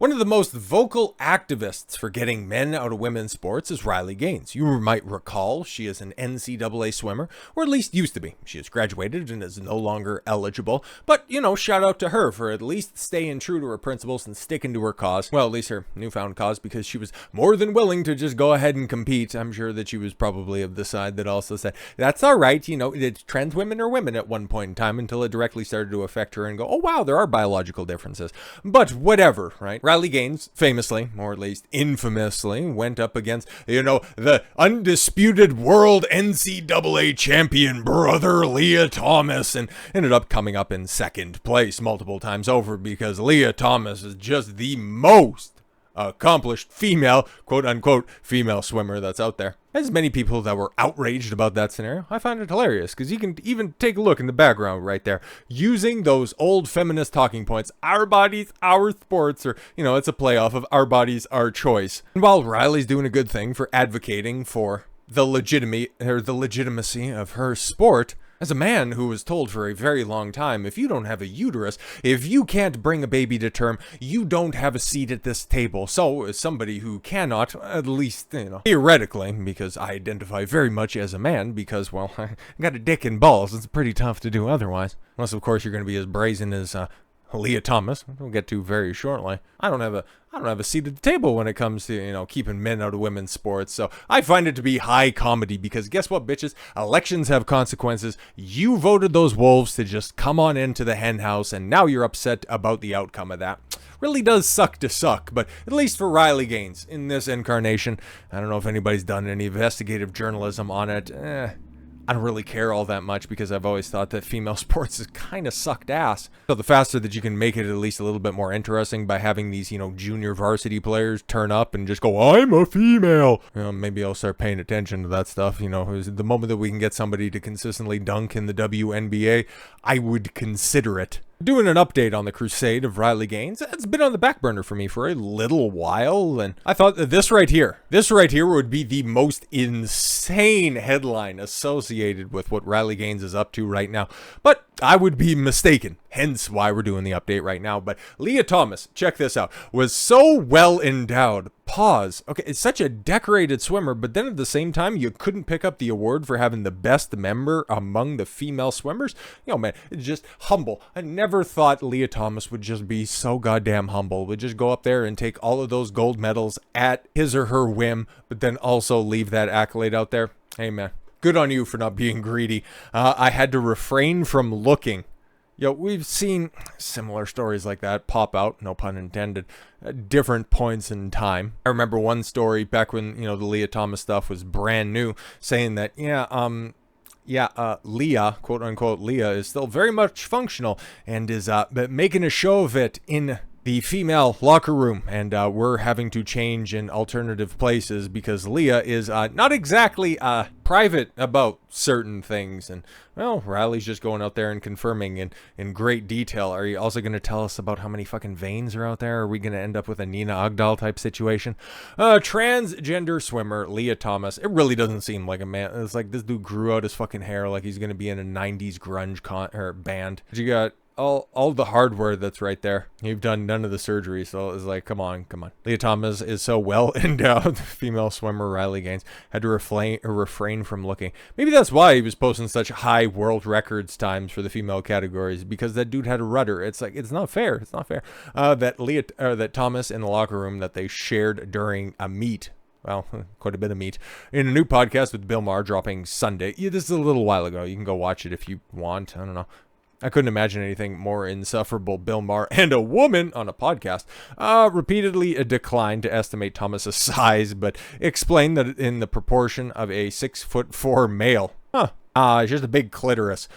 One of the most vocal activists for getting men out of women's sports is Riley Gaines. You might recall she is an NCAA swimmer, or at least used to be. She has graduated and is no longer eligible, but, shout out to her for at least staying true to her principles and sticking to her cause. Well, at least her newfound cause, because she was more than willing to just go ahead and compete. I'm sure that she was probably of the side that also said, that's all right, trans women are women at one point in time, until it directly started to affect her and go, oh wow, there are biological differences. But whatever, right? Riley Gaines famously, or at least infamously, went up against, the undisputed world NCAA champion brother Lia Thomas, and ended up coming up in second place multiple times over, because Lia Thomas is just the most accomplished female, quote-unquote, female swimmer that's out there. As many people that were outraged about that scenario, I find it hilarious, because you can even take a look in the background right there, using those old feminist talking points, our bodies, our sports, or, it's a playoff of our bodies, our choice. And while Riley's doing a good thing for advocating for the legitimacy of her sport, as a man who was told for a very long time, if you don't have a uterus, if you can't bring a baby to term, you don't have a seat at this table. So, as somebody who cannot, at least, theoretically, because I identify very much as a man, because, well, I got a dick and balls, it's pretty tough to do otherwise. Unless, of course, you're going to be as brazen as, Lia Thomas, we'll get to very shortly. I don't have a seat at the table when it comes to, keeping men out of women's sports. So I find it to be high comedy, because guess what, bitches? Elections have consequences. You voted those wolves to just come on into the hen house, and now you're upset about the outcome of that. Really does suck to suck, but at least for Riley Gaines in this incarnation, I don't know if anybody's done any investigative journalism on it. I don't really care all that much, because I've always thought that female sports is kind of sucked ass. So the faster that you can make it at least a little bit more interesting by having these, junior varsity players turn up and just go, I'm a female. Maybe I'll start paying attention to that stuff. The moment that we can get somebody to consistently dunk in the WNBA, I would consider it. Doing an update on the crusade of Riley Gaines, it's been on the back burner for me for a little while, and I thought that this right here would be the most insane headline associated with what Riley Gaines is up to right now, but I would be mistaken, hence why we're doing the update right now. But Lia Thomas, check this out, was so well endowed. Pause. Okay, it's such a decorated swimmer, but then at the same time, you couldn't pick up the award for having the best member among the female swimmers. Man, it's just humble. I never thought Lia Thomas would just be so goddamn humble. Would just go up there and take all of those gold medals at his or her whim, but then also leave that accolade out there. Hey, man, good on you for not being greedy. I had to refrain from looking. We've seen similar stories like that pop out, no pun intended, at different points in time. I remember one story back when, the Lia Thomas stuff was brand new, saying that, Lia, quote unquote, Lia is still very much functional and is making a show of it in the female locker room, and we're having to change in alternative places because Lia is not exactly private about certain things. And well, Riley's just going out there and confirming in great detail. Are you also going to tell us about how many fucking veins are out there? Are we going to end up with a Nina Agdal type situation? Transgender swimmer Lia Thomas. It really doesn't seem like a man. It's like this dude grew out his fucking hair like he's going to be in a 90s grunge band. You got all the hardware that's right there. You've done none of the surgery, so it's like, come on. Lia Thomas is so well endowed. Female swimmer Riley Gaines had to refrain from looking. Maybe that's why he was posting such high world records times for the female categories, because that dude had a rudder. It's like, it's not fair. That Thomas in the locker room that they shared during a meet. Well, quite a bit of meat. In a new podcast with Bill Maher dropping Sunday. Yeah, this is a little while ago. You can go watch it if you want. I don't know. I couldn't imagine anything more insufferable. Bill Maher and a woman on a podcast repeatedly declined to estimate Thomas's size, but explained that in the proportion of a 6'4" male. Just a big clitoris.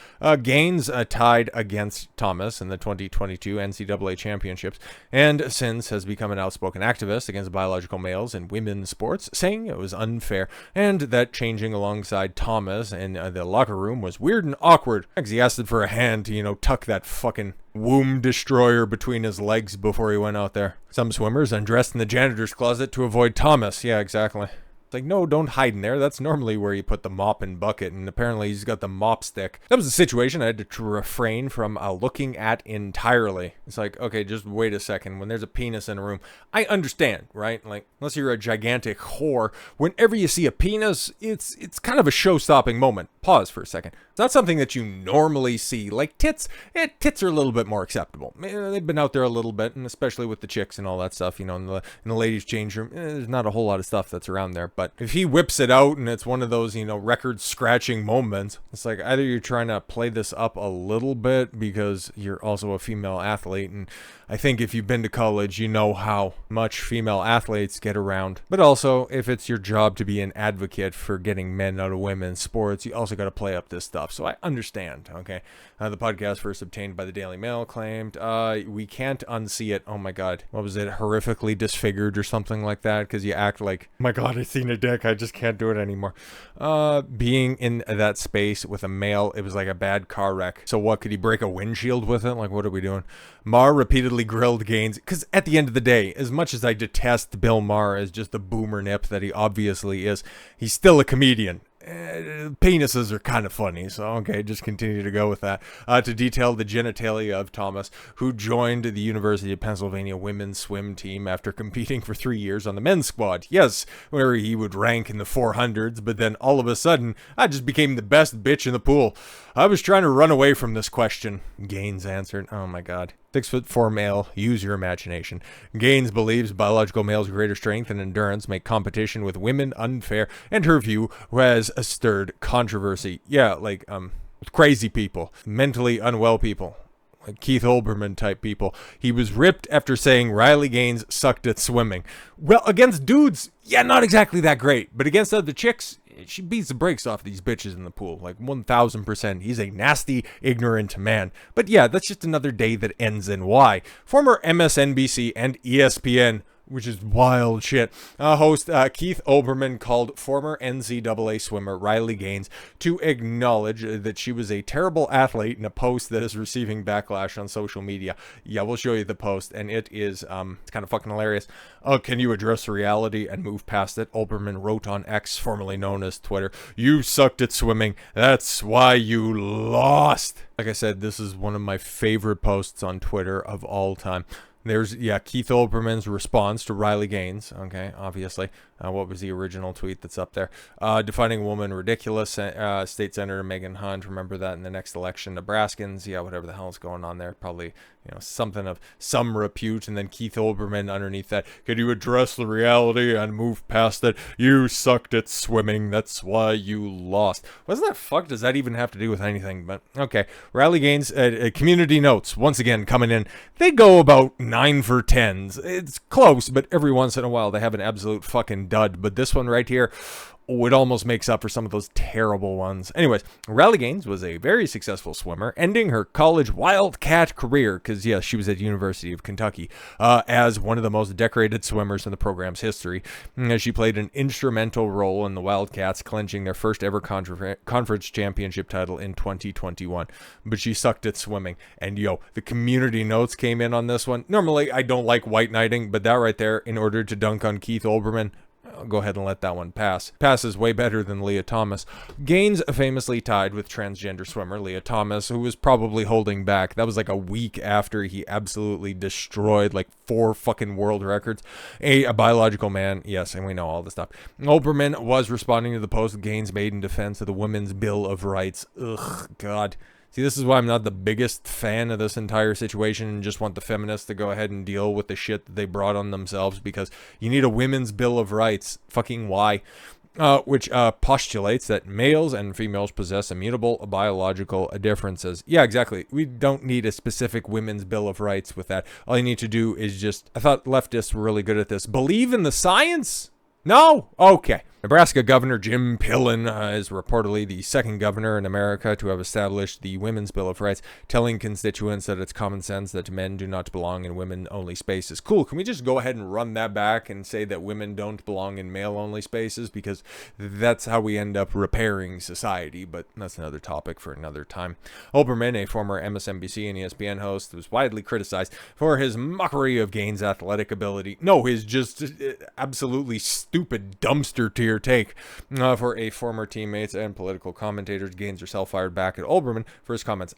Gaines tied against Thomas in the 2022 NCAA championships, and since has become an outspoken activist against biological males in women's sports, saying it was unfair, and that changing alongside Thomas in the locker room was weird and awkward. He asked for a hand to, tuck that fucking womb destroyer between his legs before he went out there. Some swimmers undressed in the janitor's closet to avoid Thomas. Yeah, exactly. It's like, no, don't hide in there. That's normally where you put the mop and bucket, and apparently he's got the mop stick. That was a situation I had to refrain from looking at entirely. It's like, okay, just wait a second. When there's a penis in a room, I understand, right? Like, unless you're a gigantic whore, whenever you see a penis, it's kind of a show-stopping moment. Pause for a second. It's not something that you normally see. Like tits, tits are a little bit more acceptable. They've been out there a little bit, and especially with the chicks and all that stuff, you know, in the ladies' change room, there's not a whole lot of stuff that's around there. But if he whips it out and it's one of those, you know, record-scratching moments, it's like either you're trying to play this up a little bit because you're also a female athlete, and I think if you've been to college, you know how much female athletes get around. But also, if it's your job to be an advocate for getting men out of women's sports, you also got to play up this stuff. So I understand, okay? The podcast first obtained by the Daily Mail claimed, we can't unsee it. Oh my God. What was it? Horrifically disfigured or something like that? Because you act like, oh my God, I've seen a dick. I just can't do it anymore. Being in that space with a male, it was like a bad car wreck. So what, could he break a windshield with it? Like, what are we doing? Maher repeatedly grilled Gaines, because at the end of the day, as much as I detest Bill Maher as just the boomer nip that he obviously is, he's still a comedian. Penises are kind of funny, so okay, just continue to go with that. To detail the genitalia of Thomas, who joined the University of Pennsylvania women's swim team after competing for 3 years on the men's squad. Yes, where he would rank in the 400s, but then all of a sudden, I just became the best bitch in the pool. I was trying to run away from this question, Gaines answered. Oh my God. 6'4" male, use your imagination. Gaines believes biological males' greater strength and endurance make competition with women unfair, and her view has stirred controversy. Yeah, like, crazy people, mentally unwell people, like Keith Olbermann type people. He was ripped after saying Riley Gaines sucked at swimming. Well, against dudes, yeah, not exactly that great, but against other chicks, she beats the brakes off these bitches in the pool, like 1000%. He's a nasty, ignorant man. But yeah, that's just another day that ends in Y. Former MSNBC and ESPN, which is wild shit, host Keith Olbermann called former NCAA swimmer Riley Gaines to acknowledge that she was a terrible athlete in a post that is receiving backlash on social media. Yeah, we'll show you the post, and it is it's kind of fucking hilarious. Can you address reality and move past it? Olbermann wrote on X, formerly known as Twitter. You sucked at swimming. That's why you lost. Like I said, this is one of my favorite posts on Twitter of all time. There's, yeah, Keith Olbermann's response to Riley Gaines, okay, obviously. What was the original tweet that's up there? Defining a woman ridiculous. State Senator Megan Hunt, remember that in the next election. Nebraskans, yeah, whatever the hell's going on there. Probably, you know, something of some repute. And then Keith Olbermann underneath that. Could you address the reality and move past it? You sucked at swimming. That's why you lost. Wasn't that fucked? Does that even have to do with anything? But, okay. Riley Gaines, community notes, once again, coming in. They go about 9 for 10s. It's close, but every once in a while they have an absolute fucking dud. But this one right here, oh, it almost makes up for some of those terrible ones. Anyways, Riley Gaines was a very successful swimmer, ending her college Wildcat career, because, yes, she was at the University of Kentucky, as one of the most decorated swimmers in the program's history. She played an instrumental role in the Wildcats clinching their first ever conference championship title in 2021. But she sucked at swimming. And, yo, the community notes came in on this one. Normally, I don't like white knighting, but that right there, in order to dunk on Keith Olbermann, I'll go ahead and let that one pass. Passes way better than Lia Thomas. Gaines famously tied with transgender swimmer Lia Thomas, who was probably holding back. That was like a week after he absolutely destroyed like 4 fucking world records. A biological man, yes, and we know all this stuff. Olbermann was responding to the post Gaines made in defense of the Women's Bill of Rights. Ugh, God. See, this is why I'm not the biggest fan of this entire situation and just want the feminists to go ahead and deal with the shit that they brought on themselves, because you need a women's bill of rights. Fucking why? Which postulates that males and females possess immutable biological differences. Yeah, exactly. We don't need a specific women's bill of rights with that. All you need to do is just, I thought leftists were really good at this. Believe in the science? No? Okay. Nebraska Governor Jim Pillen is reportedly the second governor in America to have established the Women's Bill of Rights, telling constituents that it's common sense that men do not belong in women-only spaces. Cool. Can we just go ahead and run that back and say that women don't belong in male-only spaces? Because that's how we end up repairing society, but that's another topic for another time. Olbermann, a former MSNBC and ESPN host, was widely criticized for his mockery of Gaines' athletic ability. No, his just absolutely stupid dumpster tier your take for a former teammates and political commentators. Gaines herself fired back at Olbermann for his comments.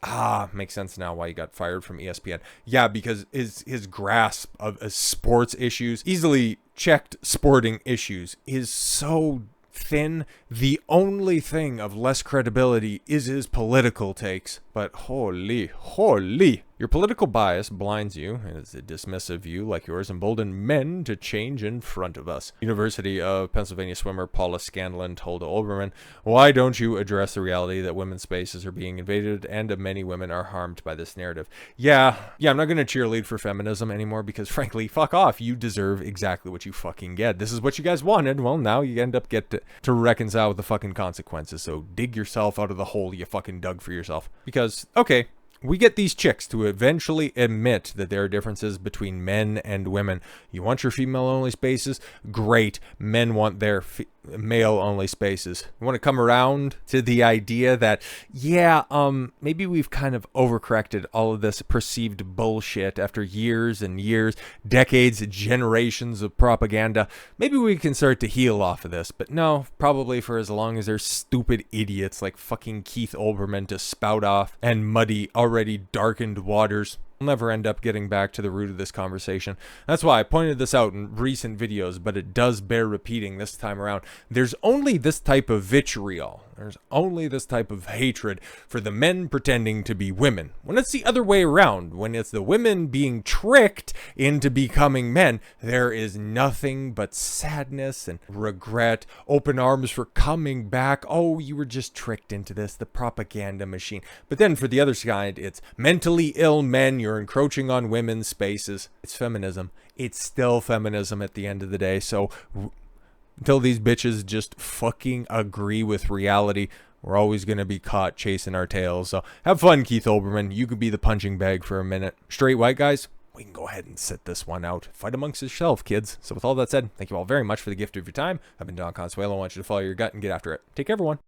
Makes sense now why he got fired from ESPN. Yeah, because his grasp of sports issues, easily checked sporting issues, is so thin. The only thing of less credibility is his political takes. But holy, your political bias blinds you, and it's a dismissive view like yours emboldened men to change in front of us. University of Pennsylvania swimmer Paula Scanlon told Olbermann, "Why don't you address the reality that women's spaces are being invaded and many women are harmed by this narrative?" Yeah, I'm not going to cheerlead for feminism anymore because frankly, fuck off. You deserve exactly what you fucking get. This is what you guys wanted. Well, now you end up get to reconcile with the fucking consequences. So dig yourself out of the hole you fucking dug for yourself. Because, okay, we get these chicks to eventually admit that there are differences between men and women. You want your female-only spaces? Great. Men want their male-only spaces. You want to come around to the idea that, maybe we've kind of overcorrected all of this perceived bullshit after years and years, decades, generations of propaganda. Maybe we can start to heal off of this. But no, probably for as long as there's stupid idiots like fucking Keith Olbermann to spout off and muddy already darkened waters. We'll never end up getting back to the root of this conversation. That's why I pointed this out in recent videos, but it does bear repeating this time around. There's only this type of vitriol. There's only this type of hatred for the men pretending to be women. When it's the other way around, when it's the women being tricked into becoming men, there is nothing but sadness and regret, open arms for coming back. Oh, you were just tricked into this, the propaganda machine. But then for the other side, it's mentally ill men, you're encroaching on women's spaces. It's feminism. It's still feminism at the end of the day. So until these bitches just fucking agree with reality, we're always going to be caught chasing our tails. So have fun, Keith Olbermann. You could be the punching bag for a minute. Straight white guys, we can go ahead and sit this one out. Fight amongst yourself, kids. So with all that said, thank you all very much for the gift of your time. I've been Don Consuelo. I want you to follow your gut and get after it. Take care, everyone.